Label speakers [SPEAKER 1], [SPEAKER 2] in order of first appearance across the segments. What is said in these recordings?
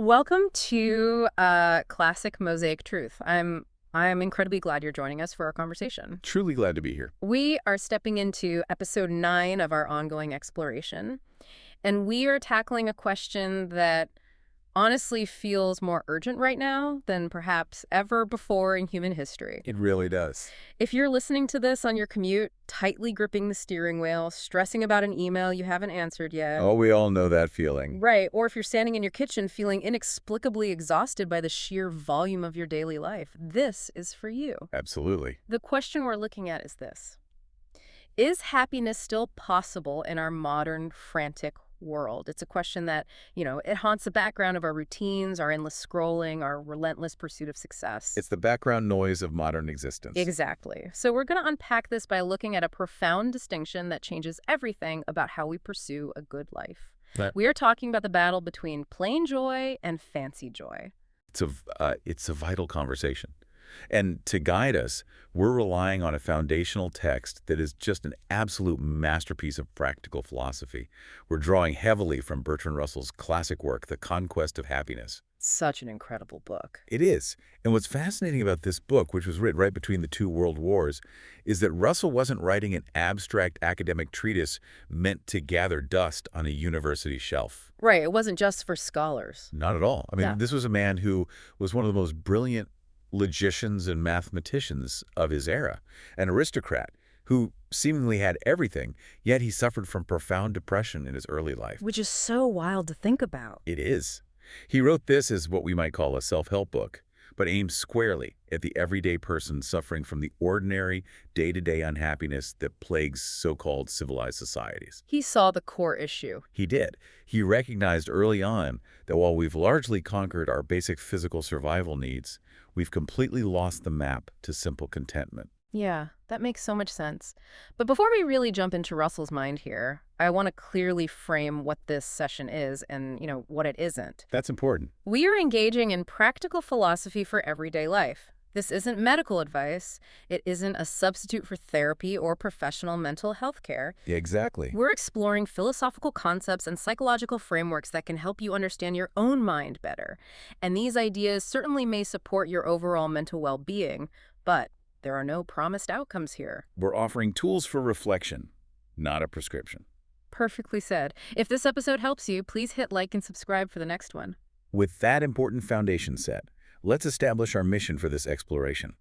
[SPEAKER 1] Welcome to Classic Mosaic Truth. I'm incredibly glad you're joining us for our conversation.
[SPEAKER 2] Truly glad to be here.
[SPEAKER 1] We are stepping into episode 9 of our ongoing exploration, and we are tackling a question that honestly feels more urgent right now than perhaps ever before in human history.
[SPEAKER 2] It really does.
[SPEAKER 1] If you're listening to this on your commute, tightly gripping the steering wheel, stressing about an email you haven't answered yet,
[SPEAKER 2] Oh, we all know that feeling.
[SPEAKER 1] right, or if you're standing in your kitchen feeling inexplicably exhausted by the sheer volume of your daily life, this is for you.
[SPEAKER 2] Absolutely.
[SPEAKER 1] The question we're looking at is this. Is happiness still possible in our modern, frantic world? It's a question that, it haunts the background of our routines, our endless scrolling, our relentless pursuit of success.
[SPEAKER 2] It's the background noise of modern existence.
[SPEAKER 1] Exactly. So we're going to unpack this by looking at a profound distinction that changes everything about how we pursue a good life.
[SPEAKER 2] Right.
[SPEAKER 1] We are talking about the battle between plain joy and fancy joy.
[SPEAKER 2] It's a vital conversation. And to guide us, we're relying on a foundational text that is just an absolute masterpiece of practical philosophy. We're drawing heavily from Bertrand Russell's classic work, The Conquest of Happiness.
[SPEAKER 1] Such an incredible book.
[SPEAKER 2] It is. And what's fascinating about this book, which was written right between the two world wars, is that Russell wasn't writing an abstract academic treatise meant to gather dust on a university shelf.
[SPEAKER 1] Right. It wasn't just for scholars.
[SPEAKER 2] Not at all. I mean,
[SPEAKER 1] Yeah.
[SPEAKER 2] This was a man who was one of the most brilliant logicians and mathematicians of his era, an aristocrat who seemingly had everything, yet he suffered from profound depression in his early life.
[SPEAKER 1] Which is so wild to think about.
[SPEAKER 2] It is. He wrote this as what we might call a self-help book, but aimed squarely at the everyday person suffering from the ordinary, day-to-day unhappiness that plagues so-called civilized societies.
[SPEAKER 1] He saw the core issue.
[SPEAKER 2] He did. He recognized early on that while we've largely conquered our basic physical survival needs, we've completely lost the map to simple contentment.
[SPEAKER 1] Yeah, that makes so much sense. But before we really jump into Russell's mind here, I want to clearly frame what this session is and, what it isn't.
[SPEAKER 2] That's important.
[SPEAKER 1] We are engaging in practical philosophy for everyday life. This isn't medical advice. It isn't a substitute for therapy or professional mental health care.
[SPEAKER 2] Yeah, exactly.
[SPEAKER 1] We're exploring philosophical concepts and psychological frameworks that can help you understand your own mind better. And these ideas certainly may support your overall mental well-being, but there are no promised outcomes here.
[SPEAKER 2] We're offering tools for reflection, not a prescription.
[SPEAKER 1] Perfectly said. If this episode helps you, please hit like and subscribe for the next one.
[SPEAKER 2] With that important foundation set, let's establish our mission for this exploration.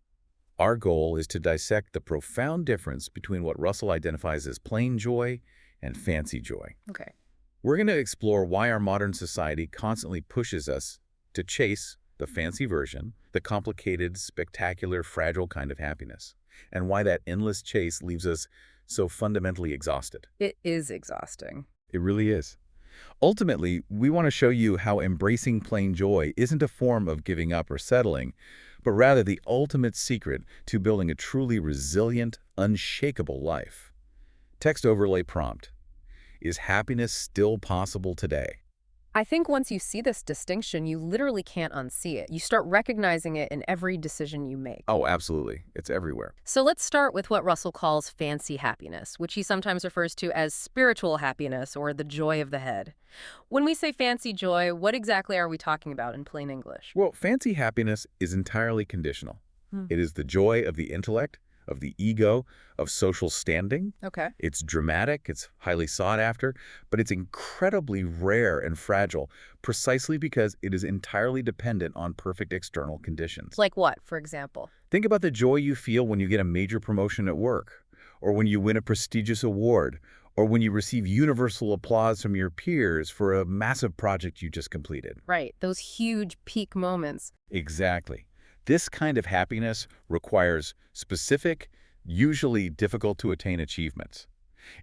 [SPEAKER 2] Our goal is to dissect the profound difference between what Russell identifies as plain joy and fancy joy.
[SPEAKER 1] Okay.
[SPEAKER 2] We're going to explore why our modern society constantly pushes us to chase the fancy version, the complicated, spectacular, fragile kind of happiness, and why that endless chase leaves us so fundamentally exhausted.
[SPEAKER 1] It is exhausting.
[SPEAKER 2] It really is. Ultimately, we want to show you how embracing plain joy isn't a form of giving up or settling, but rather the ultimate secret to building a truly resilient, unshakable life. Text overlay prompt. Is happiness still possible today?
[SPEAKER 1] I think once you see this distinction, you literally can't unsee it. You start recognizing it in every decision you make.
[SPEAKER 2] Oh, absolutely. It's everywhere.
[SPEAKER 1] So let's start with what Russell calls fancy happiness, which he sometimes refers to as spiritual happiness or the joy of the head. When we say fancy joy, what exactly are we talking about in plain English?
[SPEAKER 2] Well, fancy happiness is entirely conditional. It is the joy of the intellect, of the ego, of social standing.
[SPEAKER 1] Okay.
[SPEAKER 2] It's dramatic, it's highly sought after, but it's incredibly rare and fragile precisely because it is entirely dependent on perfect external conditions.
[SPEAKER 1] Like what, for example?
[SPEAKER 2] Think about the joy you feel when you get a major promotion at work, or when you win a prestigious award, or when you receive universal applause from your peers for a massive project you just completed.
[SPEAKER 1] Right, those huge peak moments.
[SPEAKER 2] Exactly. This kind of happiness requires specific, usually difficult-to-attain achievements.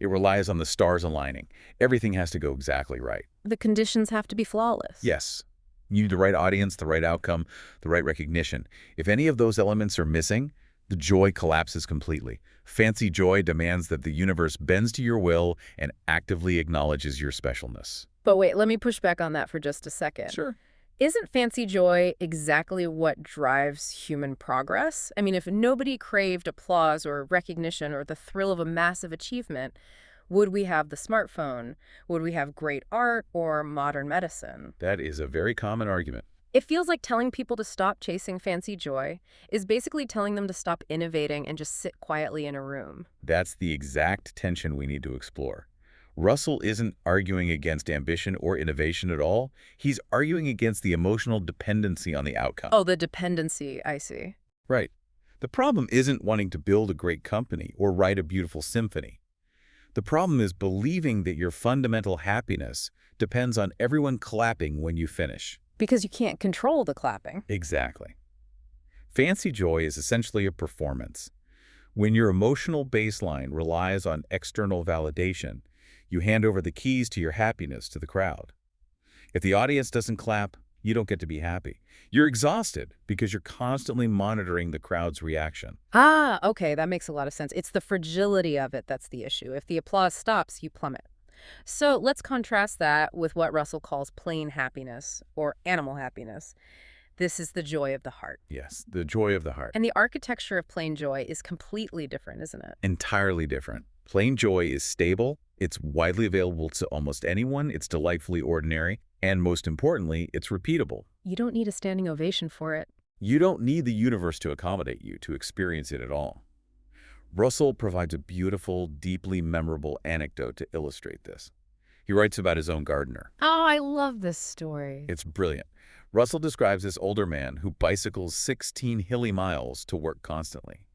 [SPEAKER 2] It relies on the stars aligning. Everything has to go exactly right.
[SPEAKER 1] The conditions have to be flawless.
[SPEAKER 2] Yes. You need the right audience, the right outcome, the right recognition. If any of those elements are missing, the joy collapses completely. Fancy joy demands that the universe bends to your will and actively acknowledges your specialness.
[SPEAKER 1] But wait, let me push back on that for just a second.
[SPEAKER 2] Sure.
[SPEAKER 1] Isn't fancy joy exactly what drives human progress? I mean, if nobody craved applause or recognition or the thrill of a massive achievement, Would we have the smartphone? Would we have great art or modern medicine?
[SPEAKER 2] That is a very common argument.
[SPEAKER 1] It feels like telling people to stop chasing fancy joy is basically telling them to stop innovating and just sit quietly in a room.
[SPEAKER 2] That's the exact tension we need to explore. Russell isn't arguing against ambition or innovation at all. He's arguing against the emotional dependency on the outcome.
[SPEAKER 1] Oh, the dependency, I see.
[SPEAKER 2] Right. The problem isn't wanting to build a great company or write a beautiful symphony. The problem is believing that your fundamental happiness depends on everyone clapping when you finish.
[SPEAKER 1] Because you can't control the clapping.
[SPEAKER 2] Exactly. Fancy joy is essentially a performance. When your emotional baseline relies on external validation, you hand over the keys to your happiness to the crowd. If the audience doesn't clap, you don't get to be happy. You're exhausted because you're constantly monitoring the crowd's reaction.
[SPEAKER 1] Ah, okay, that makes a lot of sense. It's the fragility of it that's the issue. If the applause stops, you plummet. So let's contrast that with what Russell calls plain happiness or animal happiness. This is the joy of the heart.
[SPEAKER 2] Yes, the joy of the heart.
[SPEAKER 1] And the architecture of plain joy is completely different, isn't it?
[SPEAKER 2] Entirely different. Plain joy is stable, it's widely available to almost anyone, it's delightfully ordinary, and most importantly, it's repeatable.
[SPEAKER 1] You don't need a standing ovation for it.
[SPEAKER 2] You don't need the universe to accommodate you to experience it at all. Russell provides a beautiful, deeply memorable anecdote to illustrate this. He writes about his own gardener.
[SPEAKER 1] Oh, I love this story.
[SPEAKER 2] It's brilliant. Russell describes this older man who bicycles 16 hilly miles to work constantly.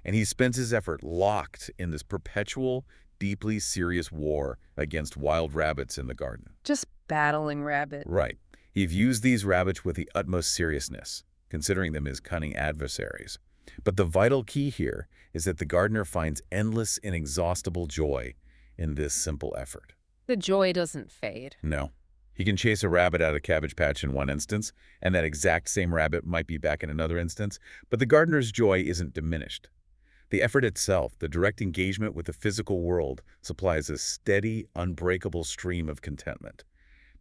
[SPEAKER 2] And he spends his effort locked in this perpetual, deeply serious war against wild rabbits in the garden.
[SPEAKER 1] Just battling rabbit.
[SPEAKER 2] Right. He views these rabbits with the utmost seriousness, considering them his cunning adversaries. But the vital key here is that the gardener finds endless, inexhaustible joy in this simple effort.
[SPEAKER 1] The joy doesn't fade.
[SPEAKER 2] No. He can chase a rabbit out of a cabbage patch in one instance, and that exact same rabbit might be back in another instance, but the gardener's joy isn't diminished. The effort itself, the direct engagement with the physical world, supplies a steady, unbreakable stream of contentment.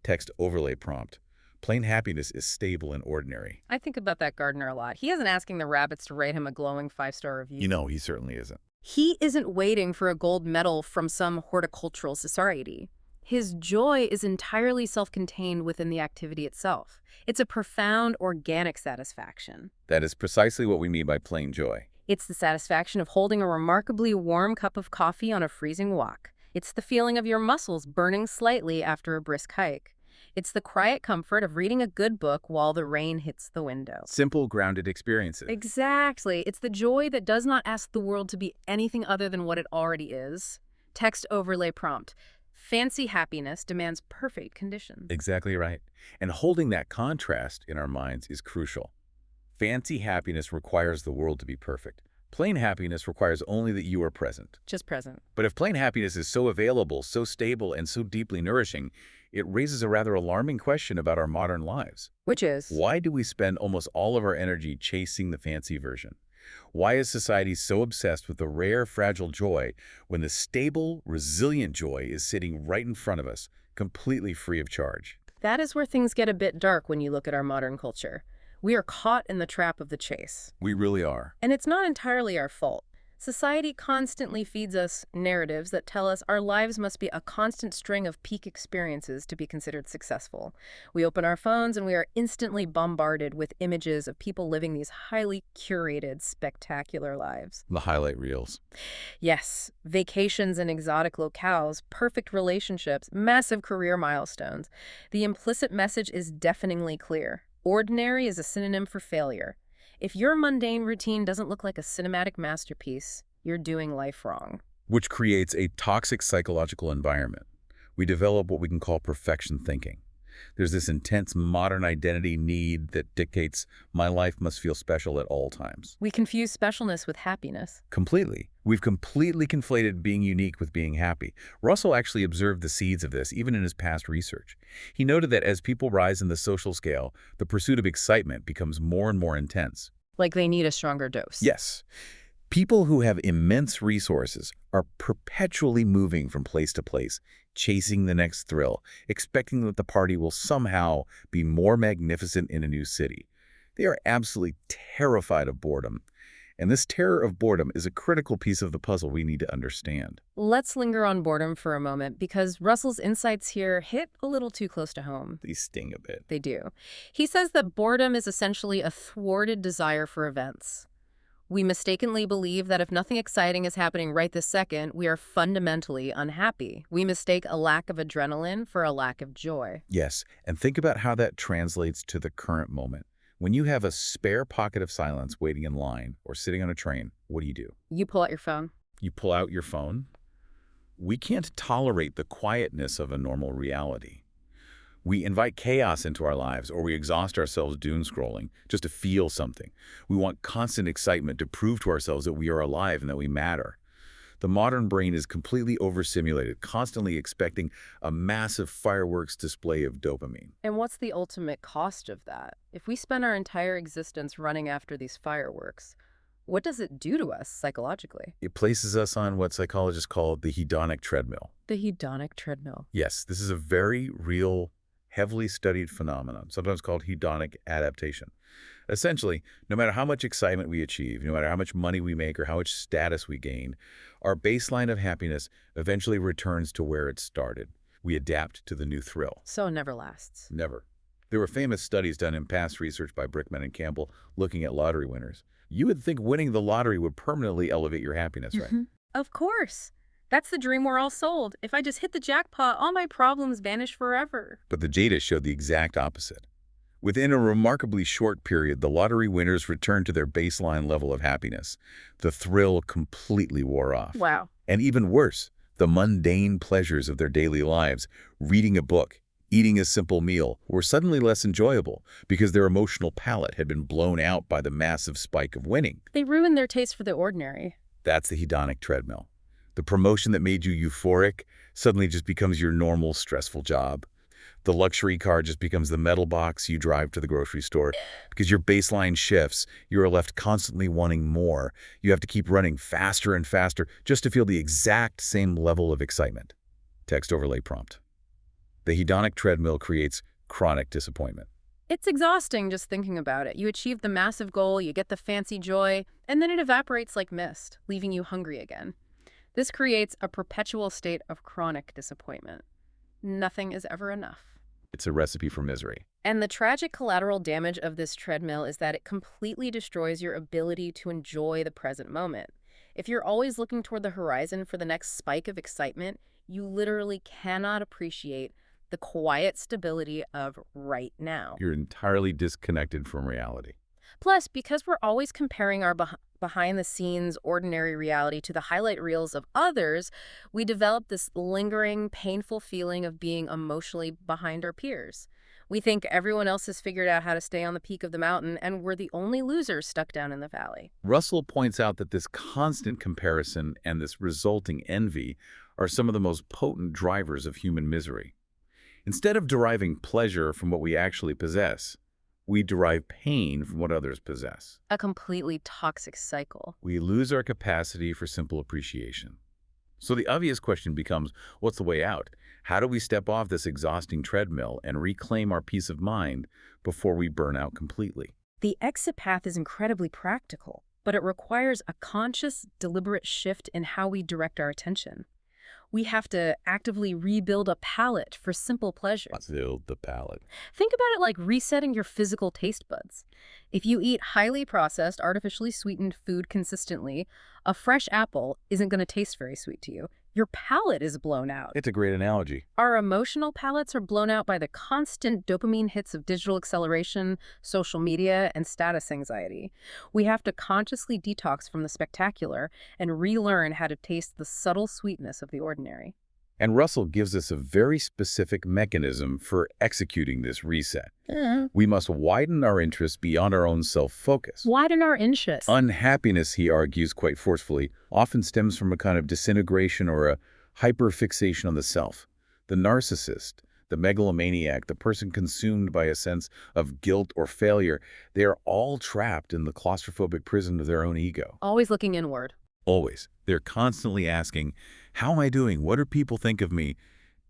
[SPEAKER 2] Text overlay prompt. Plain happiness is stable and ordinary.
[SPEAKER 1] I think about that gardener a lot. He isn't asking the rabbits to rate him a glowing 5-star review.
[SPEAKER 2] You know, he certainly isn't.
[SPEAKER 1] He isn't waiting for a gold medal from some horticultural society. His joy is entirely self-contained within the activity itself. It's a profound, organic satisfaction.
[SPEAKER 2] That is precisely what we mean by plain joy.
[SPEAKER 1] It's the satisfaction of holding a remarkably warm cup of coffee on a freezing walk. It's the feeling of your muscles burning slightly after a brisk hike. It's the quiet comfort of reading a good book while the rain hits the window.
[SPEAKER 2] Simple, grounded experiences.
[SPEAKER 1] Exactly. It's the joy that does not ask the world to be anything other than what it already is. Text overlay prompt. Fancy happiness demands perfect conditions.
[SPEAKER 2] Exactly right. And holding that contrast in our minds is crucial. Fancy happiness requires the world to be perfect. Plain happiness requires only that you are present.
[SPEAKER 1] Just present.
[SPEAKER 2] But if plain happiness is so available, so stable, and so deeply nourishing, it raises a rather alarming question about our modern lives.
[SPEAKER 1] Which is?
[SPEAKER 2] Why do we spend almost all of our energy chasing the fancy version? Why is society so obsessed with the rare, fragile joy when the stable, resilient joy is sitting right in front of us, completely free of charge?
[SPEAKER 1] That is where things get a bit dark when you look at our modern culture. We are caught in the trap of the chase.
[SPEAKER 2] We really are.
[SPEAKER 1] And it's not entirely our fault. Society constantly feeds us narratives that tell us our lives must be a constant string of peak experiences to be considered successful. We open our phones and we are instantly bombarded with images of people living these highly curated, spectacular lives.
[SPEAKER 2] The highlight reels.
[SPEAKER 1] Yes, vacations in exotic locales, perfect relationships, massive career milestones. The implicit message is deafeningly clear. Ordinary is a synonym for failure. If your mundane routine doesn't look like a cinematic masterpiece, you're doing life wrong.
[SPEAKER 2] Which creates a toxic psychological environment. We develop what we can call perfection thinking. There's this intense modern identity need that dictates my life must feel special at all times.
[SPEAKER 1] We confuse specialness with happiness.
[SPEAKER 2] Completely. We've completely conflated being unique with being happy. Russell actually observed the seeds of this even in his past research. He noted that as people rise in the social scale, the pursuit of excitement becomes more and more intense.
[SPEAKER 1] Like they need a stronger dose.
[SPEAKER 2] Yes. People who have immense resources are perpetually moving from place to place, chasing the next thrill, expecting that the party will somehow be more magnificent in a new city. They are absolutely terrified of boredom, And this terror of boredom is a critical piece of the puzzle we need to understand.
[SPEAKER 1] Let's linger on boredom for a moment because Russell's insights here hit a little too close to home.
[SPEAKER 2] These sting a bit.
[SPEAKER 1] They do. He says that boredom is essentially a thwarted desire for events. We mistakenly believe that if nothing exciting is happening right this second, we are fundamentally unhappy. We mistake a lack of adrenaline for a lack of joy.
[SPEAKER 2] Yes, and think about how that translates to the current moment. When you have a spare pocket of silence waiting in line or sitting on a train, what do?
[SPEAKER 1] You pull out your phone.
[SPEAKER 2] You pull out your phone. We can't tolerate the quietness of a normal reality. We invite chaos into our lives, or we exhaust ourselves doom scrolling just to feel something. We want constant excitement to prove to ourselves that we are alive and that we matter. The modern brain is completely overstimulated, constantly expecting a massive fireworks display of dopamine.
[SPEAKER 1] And what's the ultimate cost of that? If we spend our entire existence running after these fireworks, what does it do to us psychologically?
[SPEAKER 2] It places us on what psychologists call the hedonic treadmill.
[SPEAKER 1] The hedonic treadmill.
[SPEAKER 2] Yes, this is a very real, heavily studied phenomenon, sometimes called hedonic adaptation. Essentially, no matter how much excitement we achieve, no matter how much money we make or how much status we gain, our baseline of happiness eventually returns to where it started. We adapt to the new thrill.
[SPEAKER 1] So it never lasts.
[SPEAKER 2] Never. There were famous studies done in past research by Brickman and Campbell looking at lottery winners. You would think winning the lottery would permanently elevate your happiness, right?
[SPEAKER 1] Of course. That's the dream we're all sold. If I just hit the jackpot, all my problems vanish forever.
[SPEAKER 2] But the data showed the exact opposite. Within a remarkably short period, the lottery winners returned to their baseline level of happiness. The thrill completely wore off.
[SPEAKER 1] Wow.
[SPEAKER 2] And even worse, the mundane pleasures of their daily lives, reading a book, eating a simple meal, were suddenly less enjoyable because their emotional palate had been blown out by the massive spike of winning.
[SPEAKER 1] They ruined their taste for the ordinary.
[SPEAKER 2] That's the hedonic treadmill. The promotion that made you euphoric suddenly just becomes your normal, stressful job. The luxury car just becomes the metal box you drive to the grocery store. Because your baseline shifts, you are left constantly wanting more. You have to keep running faster and faster just to feel the exact same level of excitement. Text overlay prompt. The hedonic treadmill creates chronic disappointment.
[SPEAKER 1] It's exhausting just thinking about it. You achieve the massive goal, you get the fancy joy, and then it evaporates like mist, leaving you hungry again. This creates a perpetual state of chronic disappointment. Nothing is ever enough.
[SPEAKER 2] It's a recipe for misery.
[SPEAKER 1] And the tragic collateral damage of this treadmill is that it completely destroys your ability to enjoy the present moment. If you're always looking toward the horizon for the next spike of excitement, you literally cannot appreciate the quiet stability of right now.
[SPEAKER 2] You're entirely disconnected from reality.
[SPEAKER 1] Plus, because we're always comparing our behind-the-scenes ordinary reality to the highlight reels of others, we develop this lingering, painful feeling of being emotionally behind our peers. We think everyone else has figured out how to stay on the peak of the mountain, and we're the only losers stuck down in the valley.
[SPEAKER 2] Russell points out that this constant comparison and this resulting envy are some of the most potent drivers of human misery. Instead of deriving pleasure from what we actually possess, we derive pain from what others possess.
[SPEAKER 1] A completely toxic cycle.
[SPEAKER 2] We lose our capacity for simple appreciation. So the obvious question becomes, what's the way out? How do we step off this exhausting treadmill and reclaim our peace of mind before we burn out completely?
[SPEAKER 1] The exit path is incredibly practical, but it requires a conscious, deliberate shift in how we direct our attention. We have to actively rebuild a palate for simple pleasures.
[SPEAKER 2] Build the palate.
[SPEAKER 1] Think about it like resetting your physical taste buds. If you eat highly processed, artificially sweetened food consistently, a fresh apple isn't going to taste very sweet to you. Your palate is blown out.
[SPEAKER 2] It's a great analogy.
[SPEAKER 1] Our emotional palates are blown out by the constant dopamine hits of digital acceleration, social media, and status anxiety. We have to consciously detox from the spectacular and relearn how to taste the subtle sweetness of the ordinary.
[SPEAKER 2] And Russell gives us a very specific mechanism for executing this reset. We must widen our interests beyond our own self-focus.
[SPEAKER 1] Widen our interests.
[SPEAKER 2] Unhappiness, he argues quite forcefully, often stems from a kind of disintegration or a hyperfixation on the self. The narcissist, the megalomaniac, the person consumed by a sense of guilt or failure, they are all trapped in the claustrophobic prison of their own ego.
[SPEAKER 1] Always looking inward.
[SPEAKER 2] Always. They're constantly asking, how am I doing? What do people think of me?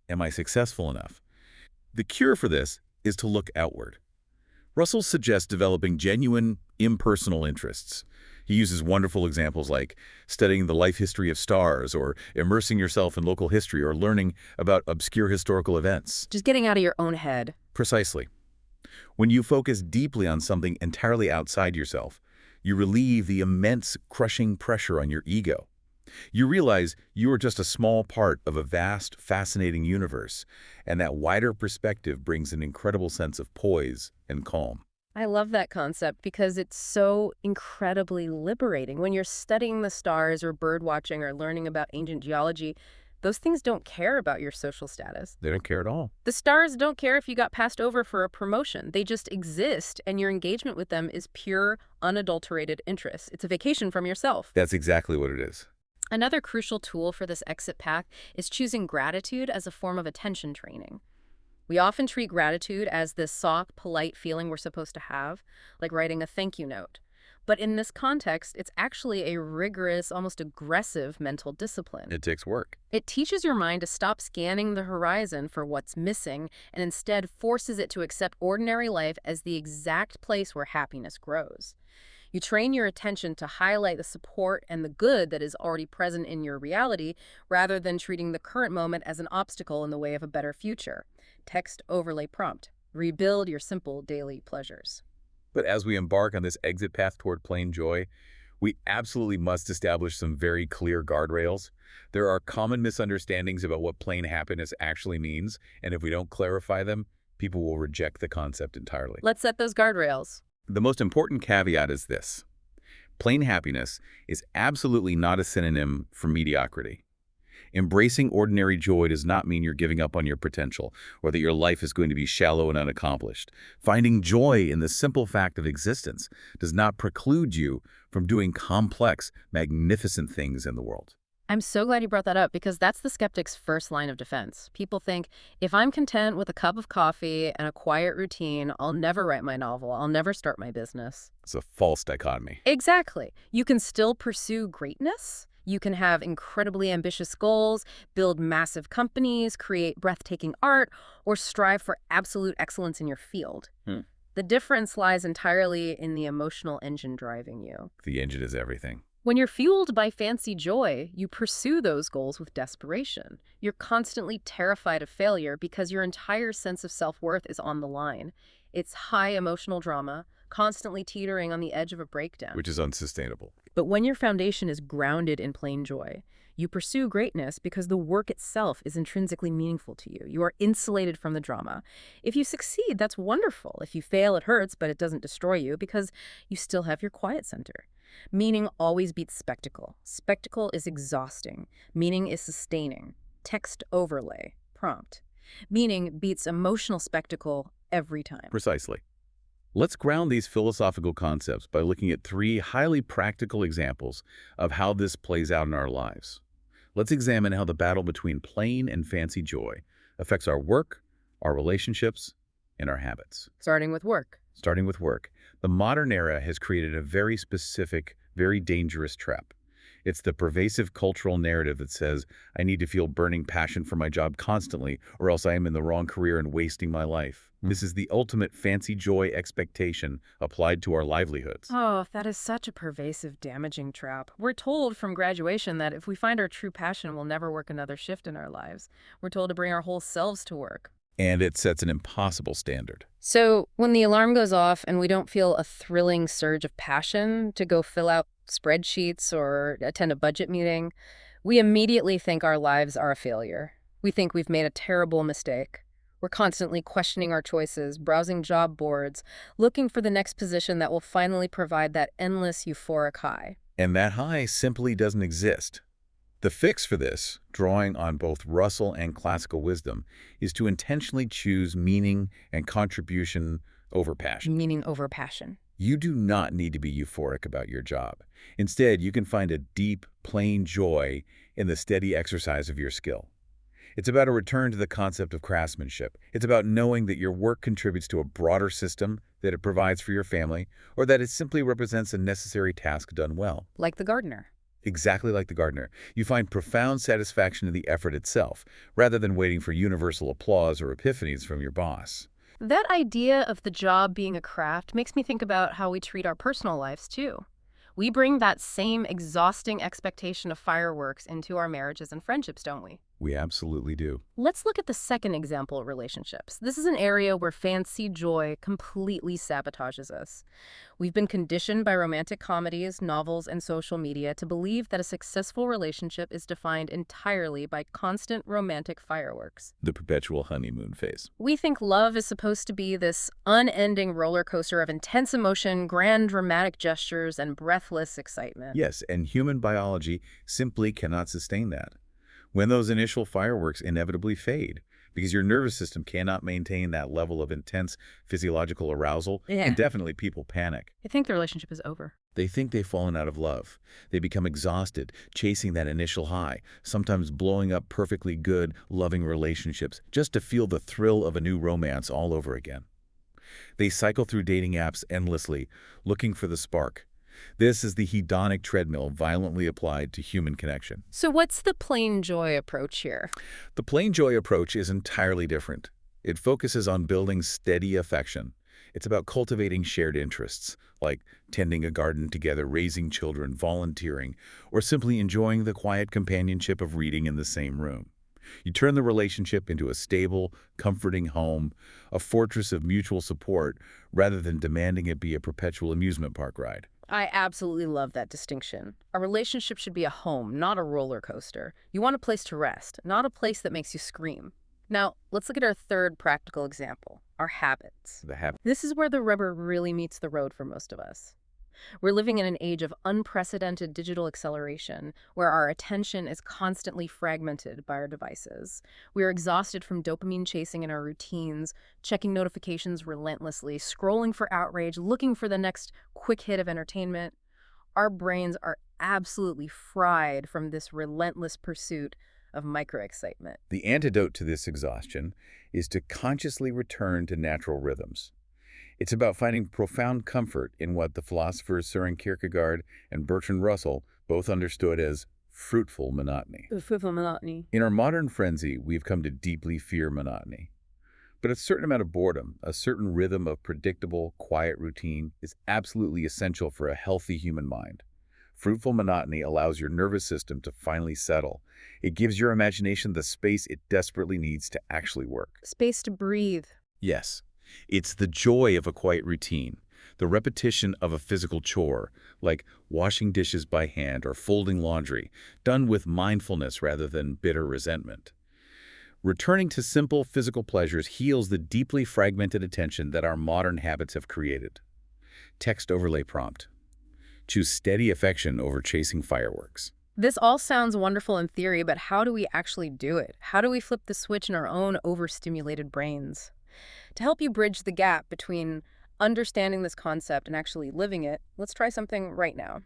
[SPEAKER 2] Am I successful enough? The cure for this is to look outward. Russell suggests developing genuine, impersonal interests. He uses wonderful examples like studying the life history of stars or immersing yourself in local history or learning about obscure historical events.
[SPEAKER 1] Just getting out of your own head.
[SPEAKER 2] Precisely. When you focus deeply on something entirely outside yourself, you relieve the immense, crushing pressure on your ego. You realize you are just a small part of a vast, fascinating universe, and that wider perspective brings an incredible sense of poise and calm.
[SPEAKER 1] I love that concept because it's so incredibly liberating. When you're studying the stars or bird watching or learning about ancient geology, those things don't care about your social status.
[SPEAKER 2] They don't care at all.
[SPEAKER 1] The stars don't care if you got passed over for a promotion. They just exist, and your engagement with them is pure, unadulterated interest. It's a vacation from yourself.
[SPEAKER 2] That's exactly what it is.
[SPEAKER 1] Another crucial tool for this exit path is choosing gratitude as a form of attention training. We often treat gratitude as this soft, polite feeling we're supposed to have, like writing a thank you note. But in this context, it's actually a rigorous, almost aggressive mental discipline.
[SPEAKER 2] It takes work.
[SPEAKER 1] It teaches your mind to stop scanning the horizon for what's missing and instead forces it to accept ordinary life as the exact place where happiness grows. You train your attention to highlight the support and the good that is already present in your reality rather than treating the current moment as an obstacle in the way of a better future. Text overlay prompt. Rebuild your simple daily pleasures.
[SPEAKER 2] But as we embark on this exit path toward plain joy, we absolutely must establish some very clear guardrails. There are common misunderstandings about what plain happiness actually means, and if we don't clarify them, people will reject the concept entirely.
[SPEAKER 1] Let's set those guardrails.
[SPEAKER 2] The most important caveat is this. Plain happiness is absolutely not a synonym for mediocrity. Embracing ordinary joy does not mean you're giving up on your potential or that your life is going to be shallow and unaccomplished. Finding joy in the simple fact of existence does not preclude you from doing complex, magnificent things in the world.
[SPEAKER 1] I'm so glad you brought that up because that's the skeptic's first line of defense. People think, if I'm content with a cup of coffee and a quiet routine, I'll never write my novel, I'll never start my business.
[SPEAKER 2] It's a false dichotomy.
[SPEAKER 1] Exactly. You can still pursue greatness. You can have incredibly ambitious goals, build massive companies, create breathtaking art, or strive for absolute excellence in your field. The difference lies entirely in the emotional engine driving you.
[SPEAKER 2] The engine is everything.
[SPEAKER 1] When you're fueled by fancy joy, you pursue those goals with desperation. You're constantly terrified of failure because your entire sense of self-worth is on the line. It's high emotional drama, constantly teetering on the edge of a breakdown.
[SPEAKER 2] Which is unsustainable.
[SPEAKER 1] But when your foundation is grounded in plain joy, you pursue greatness because the work itself is intrinsically meaningful to you. You are insulated from the drama. If you succeed, that's wonderful. If you fail, it hurts, but it doesn't destroy you because you still have your quiet center. Meaning always beats spectacle. Spectacle is exhausting. Meaning is sustaining. Text overlay, prompt. Meaning beats emotional spectacle every time.
[SPEAKER 2] Precisely. Let's ground these philosophical concepts by looking at 3 highly practical examples of how this plays out in our lives. Let's examine how the battle between plain and fancy joy affects our work, our relationships, and our habits.
[SPEAKER 1] Starting with work.
[SPEAKER 2] Starting with work, the modern era has created a very specific, very dangerous trap. It's the pervasive cultural narrative that says, I need to feel burning passion for my job constantly, or else I am in the wrong career and wasting my life. This is the ultimate fancy joy expectation applied to our livelihoods.
[SPEAKER 1] Oh, that is such a pervasive, damaging trap. We're told from graduation that if we find our true passion, we'll never work another shift in our lives. We're told to bring our whole selves to work.
[SPEAKER 2] And it sets an impossible standard.
[SPEAKER 1] So when the alarm goes off and we don't feel a thrilling surge of passion to go fill out spreadsheets or attend a budget meeting, we immediately think our lives are a failure. We think we've made a terrible mistake. We're constantly questioning our choices, browsing job boards, looking for the next position that will finally provide that endless euphoric high.
[SPEAKER 2] And that high simply doesn't exist. The fix for this, drawing on both Russell and classical wisdom, is to intentionally choose meaning and contribution over passion.
[SPEAKER 1] Meaning over passion.
[SPEAKER 2] You do not need to be euphoric about your job. Instead, you can find a deep, plain joy in the steady exercise of your skill. It's about a return to the concept of craftsmanship. It's about knowing that your work contributes to a broader system, that it provides for your family, or that it simply represents a necessary task done well.
[SPEAKER 1] Like the gardener.
[SPEAKER 2] Exactly like the gardener. You find profound satisfaction in the effort itself, rather than waiting for universal applause or epiphanies from your boss.
[SPEAKER 1] That idea of the job being a craft makes me think about how we treat our personal lives, too. We bring that same exhausting expectation of fireworks into our marriages and friendships, don't we?
[SPEAKER 2] We absolutely do.
[SPEAKER 1] Let's look at the second example of relationships. This is an area where fancy joy completely sabotages us. We've been conditioned by romantic comedies, novels, and social media to believe that a successful relationship is defined entirely by constant romantic fireworks.
[SPEAKER 2] The perpetual honeymoon phase.
[SPEAKER 1] We think love is supposed to be this unending roller coaster of intense emotion, grand dramatic gestures, and breathless excitement.
[SPEAKER 2] Yes, and human biology simply cannot sustain that. When those initial fireworks inevitably fade, because your nervous system cannot maintain that level of intense physiological arousal,
[SPEAKER 1] Yeah.
[SPEAKER 2] indefinitely people panic.
[SPEAKER 1] I think the relationship is over.
[SPEAKER 2] They think they've fallen out of love. They become exhausted, chasing that initial high, sometimes blowing up perfectly good, loving relationships just to feel the thrill of a new romance all over again. They cycle through dating apps endlessly, looking for the spark. This is the hedonic treadmill violently applied to human connection.
[SPEAKER 1] So what's the plain joy approach here?
[SPEAKER 2] The plain joy approach is entirely different. It focuses on building steady affection. It's about cultivating shared interests, like tending a garden together, raising children, volunteering, or simply enjoying the quiet companionship of reading in the same room. You turn the relationship into a stable, comforting home, a fortress of mutual support, rather than demanding it be a perpetual amusement park ride.
[SPEAKER 1] I absolutely love that distinction. A relationship should be a home, not a roller coaster. You want a place to rest, not a place that makes you scream. Now, let's look at our third practical example, our habits.
[SPEAKER 2] The habit.
[SPEAKER 1] This is where the rubber really meets the road for most of us. We're living in an age of unprecedented digital acceleration, where our attention is constantly fragmented by our devices. We are exhausted from dopamine chasing in our routines, checking notifications relentlessly, scrolling for outrage, looking for the next quick hit of entertainment. Our brains are absolutely fried from this relentless pursuit of micro-excitement.
[SPEAKER 2] The antidote to this exhaustion is to consciously return to natural rhythms. It's about finding profound comfort in what the philosophers Søren Kierkegaard and Bertrand Russell both understood as fruitful monotony.
[SPEAKER 1] Fruitful monotony.
[SPEAKER 2] In our modern frenzy, we've come to deeply fear monotony. But a certain amount of boredom, a certain rhythm of predictable, quiet routine is absolutely essential for a healthy human mind. Fruitful monotony allows your nervous system to finally settle. It gives your imagination the space it desperately needs to actually work.
[SPEAKER 1] Space to breathe.
[SPEAKER 2] Yes, it's the joy of a quiet routine, the repetition of a physical chore, like washing dishes by hand or folding laundry, done with mindfulness rather than bitter resentment. Returning to simple physical pleasures heals the deeply fragmented attention that our modern habits have created. Text overlay prompt. Choose steady affection over chasing fireworks.
[SPEAKER 1] This all sounds wonderful in theory, but how do we actually do it? How do we flip the switch in our own overstimulated brains? To help you bridge the gap between understanding this concept and actually living it, let's try something right now.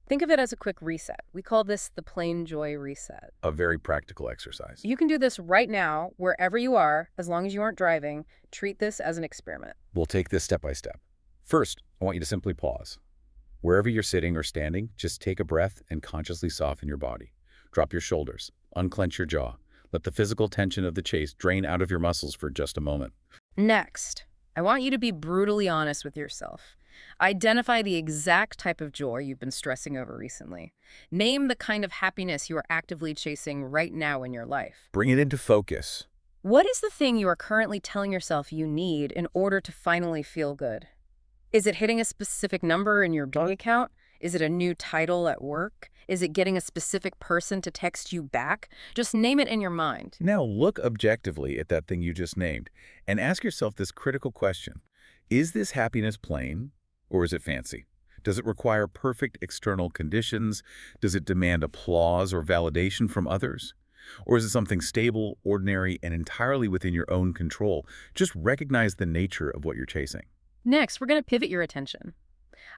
[SPEAKER 1] Think of it as a quick reset. We call this the plain joy reset.
[SPEAKER 2] A very practical exercise.
[SPEAKER 1] You can do this right now, wherever you are, as long as you aren't driving. Treat this as an experiment.
[SPEAKER 2] We'll take this step by step. First, I want you to simply pause. Wherever you're sitting or standing, just take a breath and consciously soften your body. Drop your shoulders, unclench your jaw. Let the physical tension of the chase drain out of your muscles for just a moment.
[SPEAKER 1] Next, I want you to be brutally honest with yourself. Identify the exact type of joy you've been stressing over recently. Name the kind of happiness you are actively chasing right now in your life.
[SPEAKER 2] Bring it into focus.
[SPEAKER 1] What is the thing you are currently telling yourself you need in order to finally feel good? Is it hitting a specific number in your bank account? Is it a new title at work? Is it getting a specific person to text you back? Just name it in your mind.
[SPEAKER 2] Now look objectively at that thing you just named and ask yourself this critical question. Is this happiness plain or is it fancy? Does it require perfect external conditions? Does it demand applause or validation from others? Or is it something stable, ordinary, and entirely within your own control? Just recognize the nature of what you're chasing.
[SPEAKER 1] Next, we're going to pivot your attention.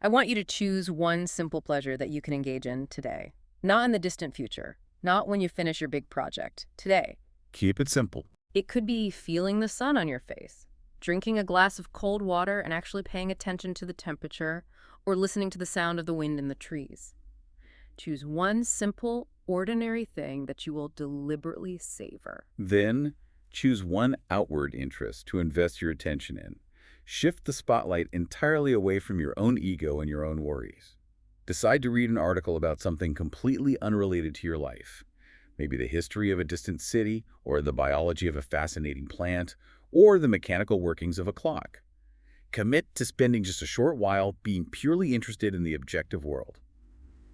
[SPEAKER 1] I want you to choose one simple pleasure that you can engage in today. Not in the distant future. Not when you finish your big project. Today.
[SPEAKER 2] Keep it simple.
[SPEAKER 1] It could be feeling the sun on your face, drinking a glass of cold water and actually paying attention to the temperature, or listening to the sound of the wind in the trees. Choose one simple, ordinary thing that you will deliberately savor.
[SPEAKER 2] Then, choose one outward interest to invest your attention in. Shift the spotlight entirely away from your own ego and your own worries. Decide to read an article about something completely unrelated to your life. Maybe the history of a distant city, or the biology of a fascinating plant, or the mechanical workings of a clock. Commit to spending just a short while being purely interested in the objective world.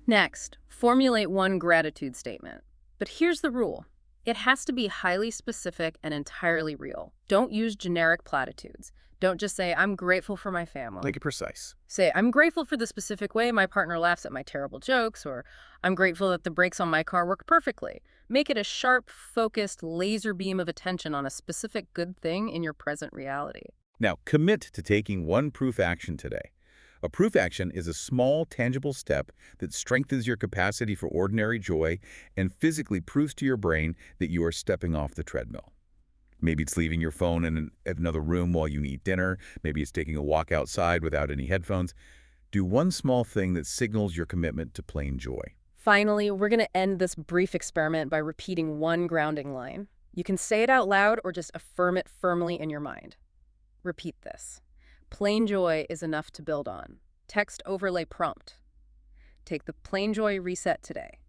[SPEAKER 1] Next, formulate one gratitude statement. But here's the rule. It has to be highly specific and entirely real. Don't use generic platitudes. Don't just say, I'm grateful for my family.
[SPEAKER 2] Make it precise.
[SPEAKER 1] Say, I'm grateful for the specific way my partner laughs at my terrible jokes, or I'm grateful that the brakes on my car work perfectly. Make it a sharp, focused laser beam of attention on a specific good thing in your present reality.
[SPEAKER 2] Now, commit to taking one proof action today. A proof action is a small, tangible step that strengthens your capacity for ordinary joy and physically proves to your brain that you are stepping off the treadmill. Maybe it's leaving your phone in another room while you eat dinner. Maybe it's taking a walk outside without any headphones. Do one small thing that signals your commitment to plain joy.
[SPEAKER 1] Finally, we're going to end this brief experiment by repeating one grounding line. You can say it out loud or just affirm it firmly in your mind. Repeat this. Plain joy is enough to build on. Text overlay prompt. Take the plain joy reset today.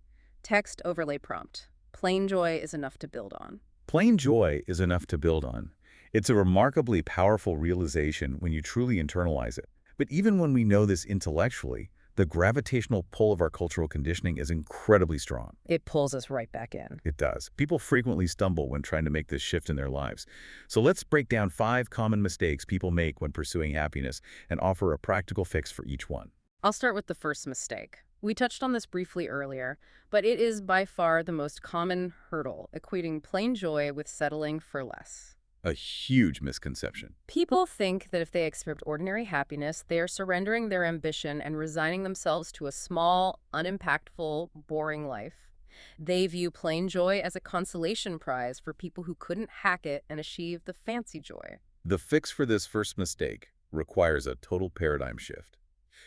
[SPEAKER 1] Text overlay prompt. Plain joy is enough to build on.
[SPEAKER 2] Plain joy is enough to build on. It's a remarkably powerful realization when you truly internalize it. But even when we know this intellectually, the gravitational pull of our cultural conditioning is incredibly strong.
[SPEAKER 1] It pulls us right back in.
[SPEAKER 2] It does. People frequently stumble when trying to make this shift in their lives. So let's break down 5 common mistakes people make when pursuing happiness and offer a practical fix for each one.
[SPEAKER 1] I'll start with the first mistake. We touched on this briefly earlier, but it is by far the most common hurdle, equating plain joy with settling for less.
[SPEAKER 2] A huge misconception.
[SPEAKER 1] People think that if they accept ordinary happiness, they are surrendering their ambition and resigning themselves to a small, unimpactful, boring life. They view plain joy as a consolation prize for people who couldn't hack it and achieve the fancy joy.
[SPEAKER 2] The fix for this first mistake requires a total paradigm shift.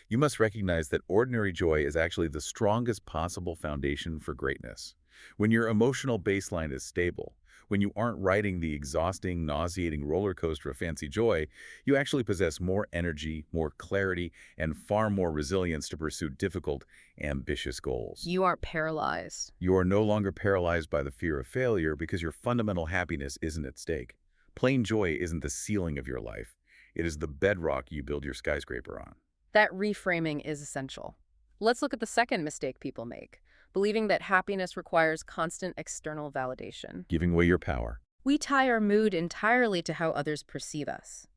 [SPEAKER 2] You must recognize that ordinary joy is actually the strongest possible foundation for greatness. When your emotional baseline is stable, when you aren't riding the exhausting, nauseating roller coaster of fancy joy, you actually possess more energy, more clarity, and far more resilience to pursue difficult, ambitious goals.
[SPEAKER 1] You aren't paralyzed.
[SPEAKER 2] You are no longer paralyzed by the fear of failure because your fundamental happiness isn't at stake. Plain joy isn't the ceiling of your life. It is the bedrock you build your skyscraper on.
[SPEAKER 1] That reframing is essential. Let's look at the second mistake people make, believing that happiness requires constant external validation.
[SPEAKER 2] Giving away your power.
[SPEAKER 1] We tie our mood entirely to how others perceive us.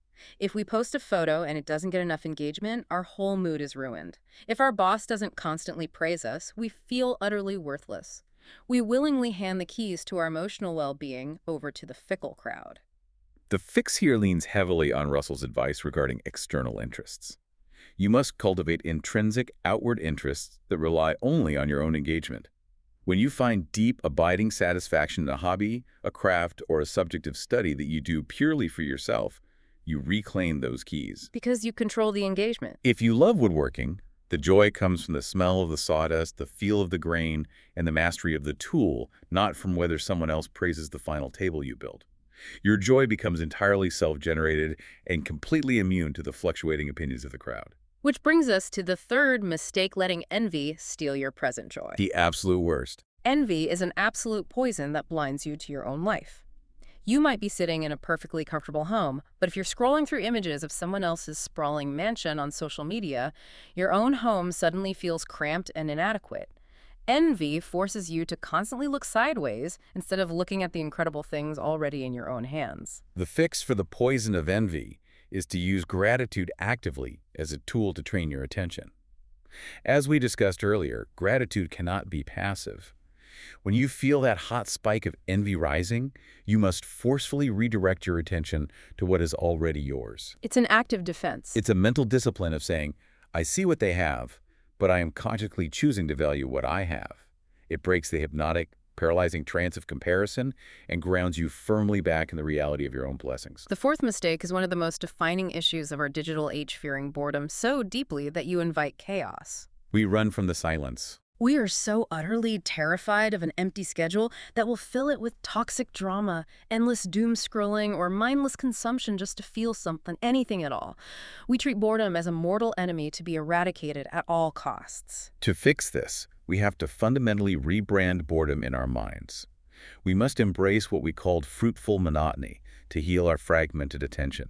[SPEAKER 1] If we post a photo and it doesn't get enough engagement, our whole mood is ruined. If our boss doesn't constantly praise us, we feel utterly worthless. We willingly hand the keys to our emotional well-being over to the fickle crowd.
[SPEAKER 2] The fix here leans heavily on Russell's advice regarding external interests. You must cultivate intrinsic, outward interests that rely only on your own engagement. When you find deep, abiding satisfaction in a hobby, a craft, or a subject of study that you do purely for yourself, you reclaim those keys.
[SPEAKER 1] Because you control the engagement.
[SPEAKER 2] If you love woodworking, the joy comes from the smell of the sawdust, the feel of the grain, and the mastery of the tool, not from whether someone else praises the final table you built. Your joy becomes entirely self-generated and completely immune to the fluctuating opinions of the crowd.
[SPEAKER 1] Which brings us to the third mistake, letting envy steal your present joy.
[SPEAKER 2] The absolute worst.
[SPEAKER 1] Envy is an absolute poison that blinds you to your own life. You might be sitting in a perfectly comfortable home, but if you're scrolling through images of someone else's sprawling mansion on social media, your own home suddenly feels cramped and inadequate. Envy forces you to constantly look sideways instead of looking at the incredible things already in your own hands.
[SPEAKER 2] The fix for the poison of envy is to use gratitude actively as a tool to train your attention. As we discussed earlier, gratitude cannot be passive. When you feel that hot spike of envy rising, you must forcefully redirect your attention to what is already yours.
[SPEAKER 1] It's an active defense.
[SPEAKER 2] It's a mental discipline of saying, I see what they have, but I am consciously choosing to value what I have. It breaks the hypnotic, paralyzing trance of comparison and grounds you firmly back in the reality of your own blessings.
[SPEAKER 1] The fourth mistake is one of the most defining issues of our digital age, fearing boredom so deeply that you invite chaos.
[SPEAKER 2] We run from the silence.
[SPEAKER 1] We are so utterly terrified of an empty schedule that we'll fill it with toxic drama, endless doom scrolling, or mindless consumption just to feel something, anything at all. We treat boredom as a mortal enemy to be eradicated at all costs.
[SPEAKER 2] To fix this, we have to fundamentally rebrand boredom in our minds. We must embrace what we called fruitful monotony to heal our fragmented attention.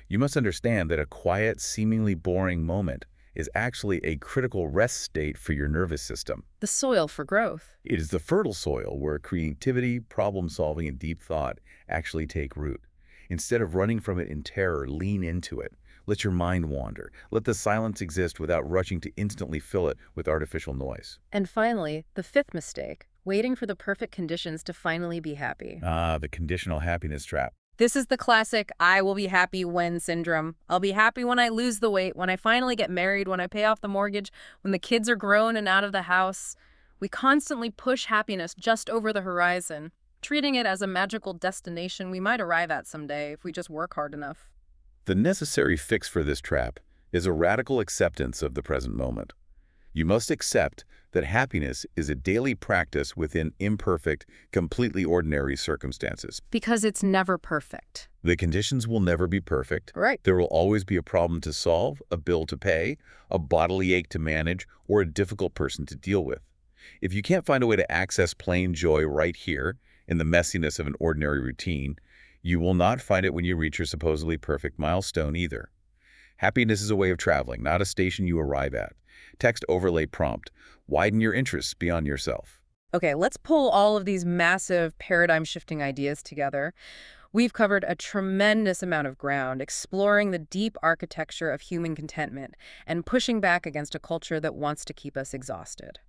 [SPEAKER 2] You must understand that a quiet, seemingly boring moment is actually a critical rest state for your nervous system.
[SPEAKER 1] The soil for growth.
[SPEAKER 2] It is the fertile soil where creativity, problem-solving, and deep thought actually take root. Instead of running from it in terror, lean into it. Let your mind wander. Let the silence exist without rushing to instantly fill it with artificial noise.
[SPEAKER 1] And finally, the fifth mistake, waiting for the perfect conditions to finally be happy.
[SPEAKER 2] Ah, the conditional happiness trap.
[SPEAKER 1] This is the classic I will be happy when syndrome. I'll be happy when I lose the weight, when I finally get married, when I pay off the mortgage, when the kids are grown and out of the house. We constantly push happiness just over the horizon, treating it as a magical destination we might arrive at someday if we just work hard enough.
[SPEAKER 2] The necessary fix for this trap is a radical acceptance of the present moment. You must accept that happiness is a daily practice within imperfect, completely ordinary circumstances.
[SPEAKER 1] Because it's never perfect.
[SPEAKER 2] The conditions will never be perfect.
[SPEAKER 1] Right.
[SPEAKER 2] There will always be a problem to solve, a bill to pay, a bodily ache to manage, or a difficult person to deal with. If you can't find a way to access plain joy right here, in the messiness of an ordinary routine, you will not find it when you reach your supposedly perfect milestone either. Happiness is a way of traveling, not a station you arrive at. Text overlay prompt. Widen your interests beyond yourself.
[SPEAKER 1] Okay, let's pull all of these massive paradigm-shifting ideas together. We've covered a tremendous amount of ground, exploring the deep architecture of human contentment and pushing back against a culture that wants to keep us exhausted.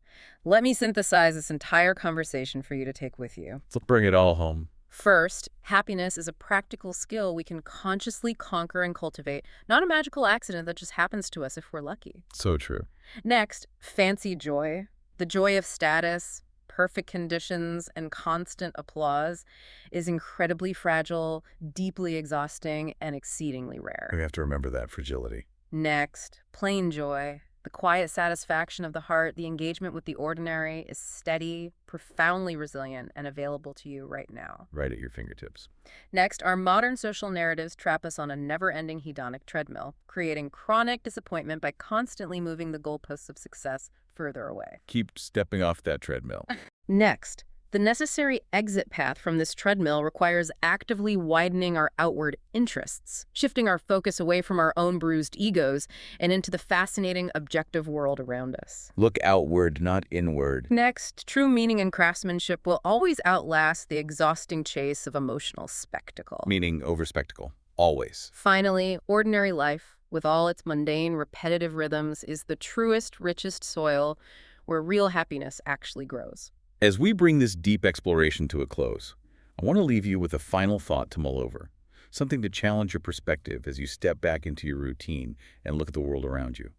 [SPEAKER 1] Let me synthesize this entire conversation for you to take with you.
[SPEAKER 2] Let's bring it all home.
[SPEAKER 1] First, happiness is a practical skill we can consciously conquer and cultivate, not a magical accident that just happens to us if we're lucky.
[SPEAKER 2] So true.
[SPEAKER 1] Next, fancy joy, the joy of status, perfect conditions, and constant applause is incredibly fragile, deeply exhausting, and exceedingly rare.
[SPEAKER 2] We have to remember that fragility.
[SPEAKER 1] Next, plain joy, the quiet satisfaction of the heart, the engagement with the ordinary is steady, profoundly resilient, and available to you right now.
[SPEAKER 2] Right at your fingertips.
[SPEAKER 1] Next, our modern social narratives trap us on a never-ending hedonic treadmill, creating chronic disappointment by constantly moving the goalposts of success further away.
[SPEAKER 2] Keep stepping off that treadmill.
[SPEAKER 1] Next, the necessary exit path from this treadmill requires actively widening our outward interests, shifting our focus away from our own bruised egos and into the fascinating objective world around us.
[SPEAKER 2] Look outward, not inward.
[SPEAKER 1] Next, true meaning and craftsmanship will always outlast the exhausting chase of emotional spectacle.
[SPEAKER 2] Meaning over spectacle. Always.
[SPEAKER 1] Finally, ordinary life, with all its mundane, repetitive rhythms, is the truest, richest soil where real happiness actually grows.
[SPEAKER 2] As we bring this deep exploration to a close, I want to leave you with a final thought to mull over, something to challenge your perspective as you step back into your routine and look at the world around you.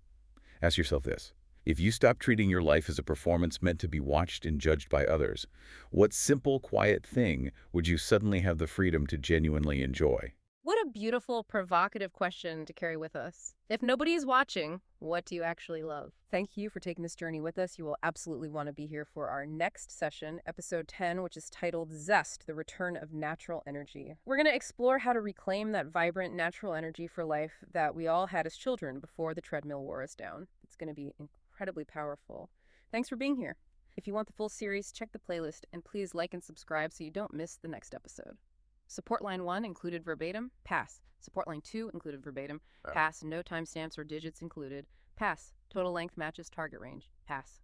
[SPEAKER 2] Ask yourself this: if you stop treating your life as a performance meant to be watched and judged by others, what simple, quiet thing would you suddenly have the freedom to genuinely enjoy?
[SPEAKER 1] What a beautiful, provocative question to carry with us. If nobody is watching, what do you actually love? Thank you for taking this journey with us. You will absolutely want to be here for our next session, episode 10, which is titled Zest, the Return of Natural Energy. We're going to explore how to reclaim that vibrant natural energy for life that we all had as children before the treadmill wore us down. It's going to be incredibly powerful. Thanks for being here. If you want the full series, check the playlist, and please like and subscribe so you don't miss the next episode. Support line 1 included verbatim, pass. Support line 2 included verbatim, pass. No timestamps or digits included, pass. Total length matches target range, pass.